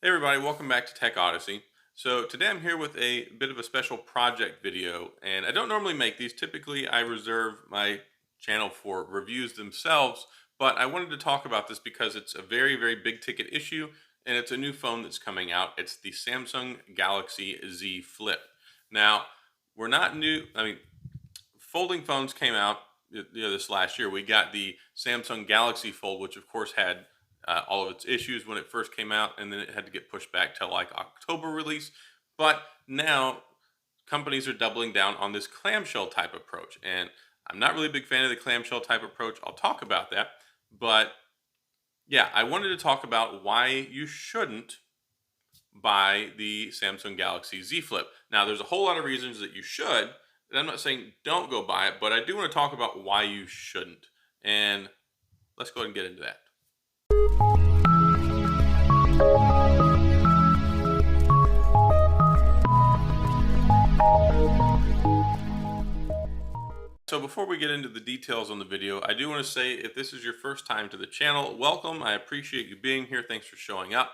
Hey everybody, welcome back to Tech Odyssey. So today I'm here with a bit of a special project video, and I don't normally make these. Typically I reserve my channel for reviews themselves, but I wanted to talk about this because it's a very big ticket issue, and it's a new phone that's coming out. It's the Samsung Galaxy Z Flip. Now, we're not new, folding phones came out this last year. We got the Samsung Galaxy Fold, which of course had all of its issues when it first came out, and then it had to get pushed back to like October release. But now companies are doubling down on this clamshell type approach, and I'm not really a big fan of the clamshell type approach. I'll talk about that, but yeah, I wanted to talk about why you shouldn't buy the Samsung Galaxy Z Flip. Now, there's a whole lot of reasons that you should, and I'm not saying don't go buy it, but I do want to talk about why you shouldn't. And let's go ahead and get into that. So before we get into the details on the video, I do want to say if this is your first time to the channel, welcome. I appreciate you being here. Thanks for showing up.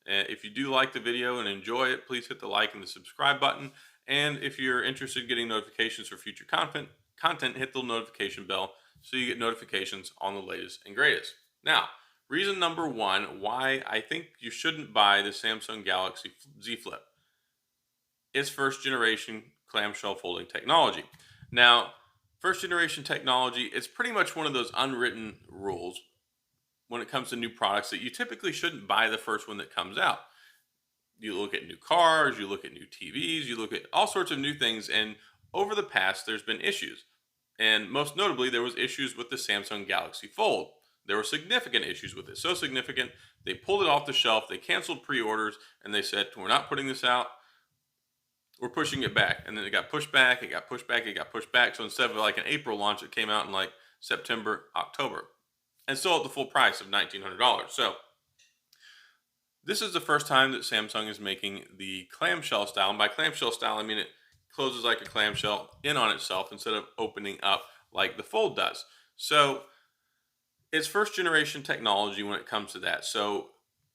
If you do like the video and enjoy it, please hit the like and the subscribe button. And if you're interested in getting notifications for future content, hit the notification bell so you get notifications on the latest and greatest. Now, reason number one why I think you shouldn't buy the Samsung Galaxy Z Flip is first generation clamshell folding technology. Now, first generation technology is pretty much one of those unwritten rules when it comes to new products that you typically shouldn't buy the first one that comes out. You look at new cars, you look at new TVs, you look at all sorts of new things, and over the past there's been issues. And most notably, there was issues with the Samsung Galaxy Fold. There were significant issues with it. So significant, they pulled it off the shelf, they canceled pre-orders, and they said, we're not putting this out, we're pushing it back. And then it got pushed back, it got pushed back, it got pushed back. So instead of like an April launch, it came out in like September, October, and still at the full price of $1,900. So this is the first time that Samsung is making the clamshell style. And by clamshell style, I mean it closes like a clamshell in on itself instead of opening up like the Fold does. So it's first generation technology when it comes to that. So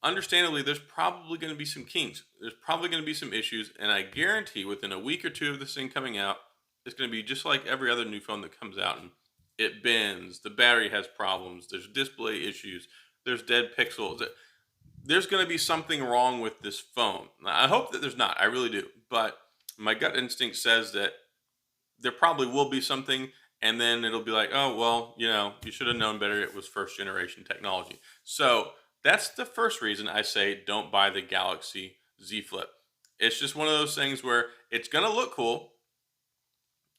understandably, there's probably going to be some kinks. There's probably going to be some issues. And I guarantee within a week or two of this thing coming out, it's going to be just like every other new phone that comes out. And it bends, the battery has problems, there's display issues, there's dead pixels. There's going to be something wrong with this phone. I hope that there's not. I really do. But my gut instinct says that there probably will be something, and then it'll be like, oh, well, you should have known better. It was first generation technology. So that's the first reason I say don't buy the Galaxy Z Flip. It's just one of those things where it's going to look cool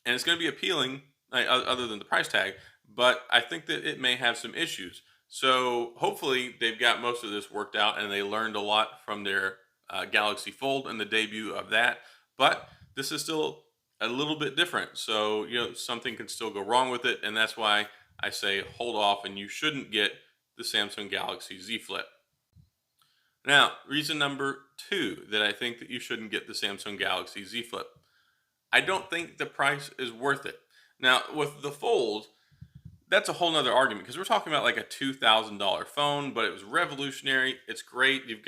and it's going to be appealing, other than the price tag, but I think that it may have some issues. So hopefully they've got most of this worked out and they learned a lot from their Galaxy Fold and the debut of that. But this is still a little bit different. So, something can still go wrong with it. And that's why I say hold off and you shouldn't get the Samsung Galaxy Z Flip. Now, reason number two that I think that you shouldn't get the Samsung Galaxy Z Flip. I don't think the price is worth it. Now, with the Fold, that's a whole nother argument because we're talking about like a $2,000 phone, but it was revolutionary. It's great. You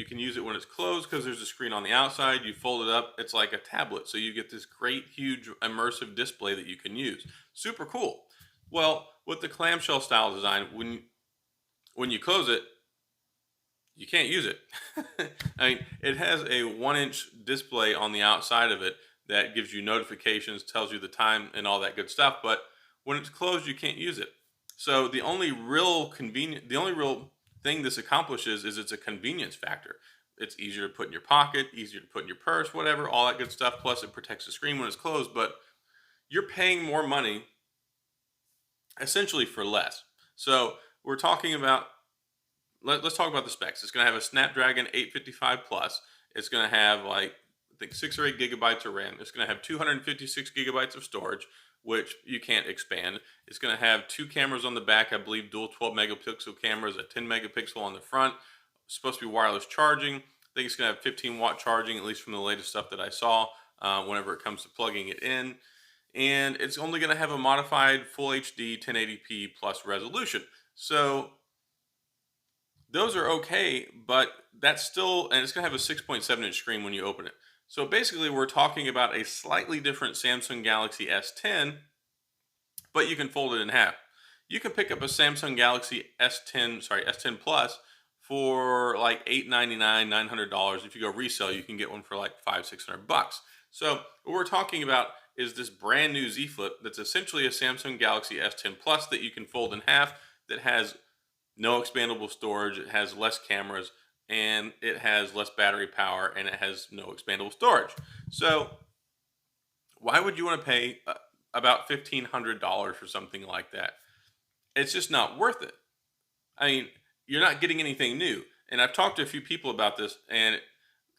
can use it when it's closed because there's a screen on the outside. You fold it up, it's like a tablet. So you get this great, huge, immersive display that you can use. Super cool. Well, with the clamshell style design, when you close it, you can't use it. I mean, it has a 1-inch display on the outside of it that gives you notifications, tells you the time and all that good stuff. But when it's closed, you can't use it. So the only real thing this accomplishes is it's a convenience factor. It's easier to put in your pocket, easier to put in your purse, whatever, all that good stuff. Plus it protects the screen when it's closed, but you're paying more money essentially for less. So we're talking about, let's talk about the specs. It's going to have a Snapdragon 855 Plus. It's going to have like, I think 6 or 8 gigabytes of RAM. It's going to have 256 gigabytes of storage, which you can't expand. It's going to have 2 cameras on the back, I believe dual 12 megapixel cameras, a 10 megapixel on the front. It's supposed to be wireless charging. I think it's going to have 15-watt charging, at least from the latest stuff that I saw, whenever it comes to plugging it in. And it's only going to have a modified Full HD 1080p plus resolution. So Those are okay, but that's still, and it's going to have a 6.7-inch screen when you open it. So basically, we're talking about a slightly different Samsung Galaxy S10, but you can fold it in half. You can pick up a Samsung Galaxy S10 Plus for like $899, $900. If you go resell, you can get one for like $500-600. So what we're talking about is this brand new Z Flip that's essentially a Samsung Galaxy S10 Plus that you can fold in half, that has no expandable storage, it has less cameras, and it has less battery power, and it has no expandable storage. So why would you want to pay about $1,500 for something like that? It's just not worth it. I mean, you're not getting anything new. And I've talked to a few people about this, and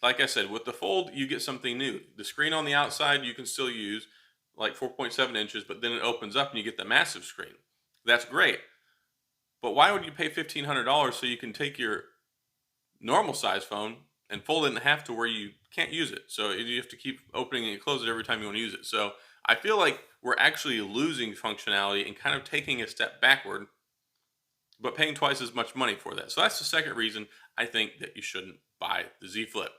like I said, with the Fold, you get something new. The screen on the outside you can still use, like 4.7 inches, but then it opens up and you get the massive screen. That's great. But why would you pay $1,500 so you can take your normal size phone and fold it in half to where you can't use it? So you have to keep opening and close it every time you want to use it. So I feel like we're actually losing functionality and kind of taking a step backward, but paying twice as much money for that. So that's the second reason I think that you shouldn't buy the Z Flip.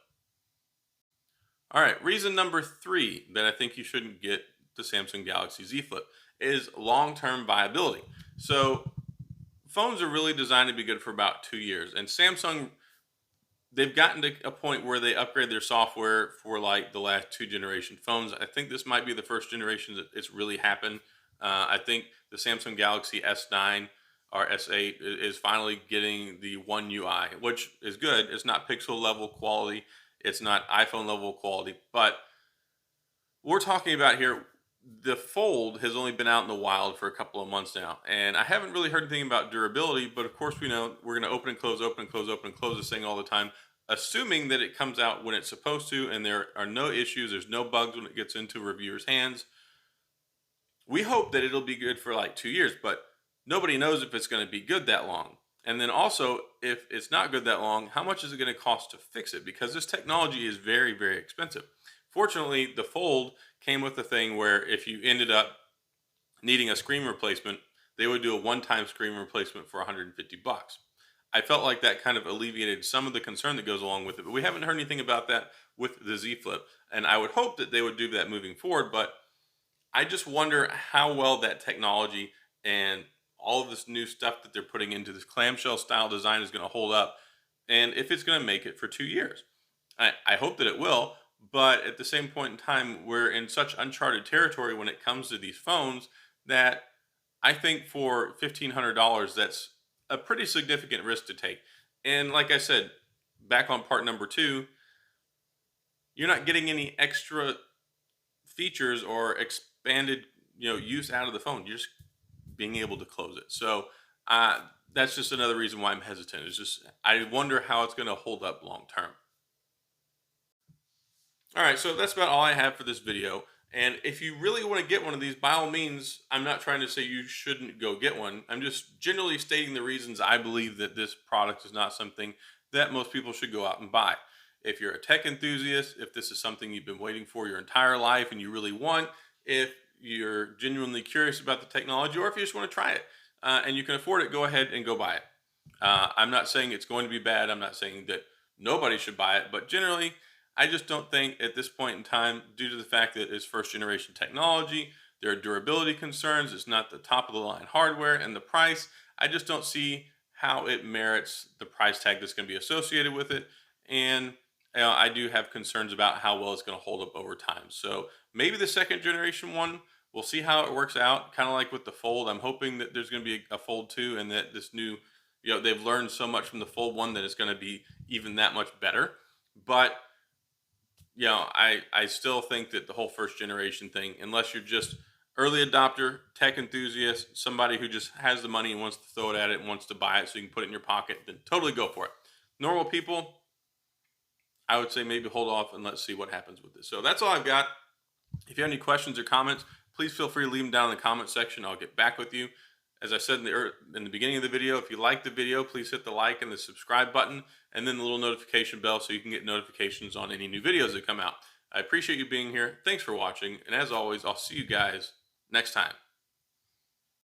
All right, reason number 3 that I think you shouldn't get the Samsung Galaxy Z Flip is long-term viability. So phones are really designed to be good for about 2 years, and Samsung, they've gotten to a point where they upgrade their software for like the last 2 generation phones. I think this might be the first generation that it's really happened. I think the Samsung Galaxy S9 or S8 is finally getting the One UI, which is good. It's not Pixel level quality, it's not iPhone level quality, but we're talking about here, the Fold has only been out in the wild for a couple of months now, and I haven't really heard anything about durability. But of course, we know we're going to open and close, open and close, open and close this thing all the time, assuming that it comes out when it's supposed to, and there are no issues, there's no bugs when it gets into reviewers' hands. We hope that it'll be good for like 2 years, but nobody knows if it's going to be good that long. And then also, if it's not good that long, how much is it going to cost to fix it? Because this technology is very, very expensive. Fortunately, the Fold came with a thing where if you ended up needing a screen replacement, they would do a one-time screen replacement for $150. I felt like that kind of alleviated some of the concern that goes along with it, but we haven't heard anything about that with the Z Flip, and I would hope that they would do that moving forward. But I just wonder how well that technology and all of this new stuff that they're putting into this clamshell style design is going to hold up, and if it's going to make it for 2 years. I hope that it will, but at the same point in time, we're in such uncharted territory when it comes to these phones that I think for $1,500, that's a pretty significant risk to take. And like I said, back on part number 2, you're not getting any extra features or expanded, use out of the phone. You're just being able to close it. So that's just another reason why I'm hesitant. It's just I wonder how it's going to hold up long term. All right, so that's about all I have for this video. And if you really want to get one of these, by all means, I'm not trying to say you shouldn't go get one. I'm just generally stating the reasons I believe that this product is not something that most people should go out and buy. If you're a tech enthusiast, if this is something you've been waiting for your entire life and you really want, if you're genuinely curious about the technology, or if you just want to try it and you can afford it, go ahead and go buy it. I'm not saying it's going to be bad. I'm not saying that nobody should buy it, but generally, I just don't think at this point in time, due to the fact that it's first generation technology, there are durability concerns, it's not the top of the line hardware, and the price, I just don't see how it merits the price tag that's going to be associated with it. And I do have concerns about how well it's going to hold up over time. So maybe the second generation one, we'll see how it works out. Kind of like with the Fold, I'm hoping that there's going to be a Fold 2, and that this new, they've learned so much from the Fold 1 that it's going to be even that much better. But I still think that the whole first generation thing, unless you're just early adopter, tech enthusiast, somebody who just has the money and wants to throw it at it and wants to buy it so you can put it in your pocket, then totally go for it. Normal people, I would say maybe hold off and let's see what happens with this. So that's all I've got. If you have any questions or comments, please feel free to leave them down in the comment section. I'll get back with you. As I said in the beginning of the video, if you like the video, please hit the like and the subscribe button, and then the little notification bell so you can get notifications on any new videos that come out. I appreciate you being here. Thanks for watching, and as always, I'll see you guys next time.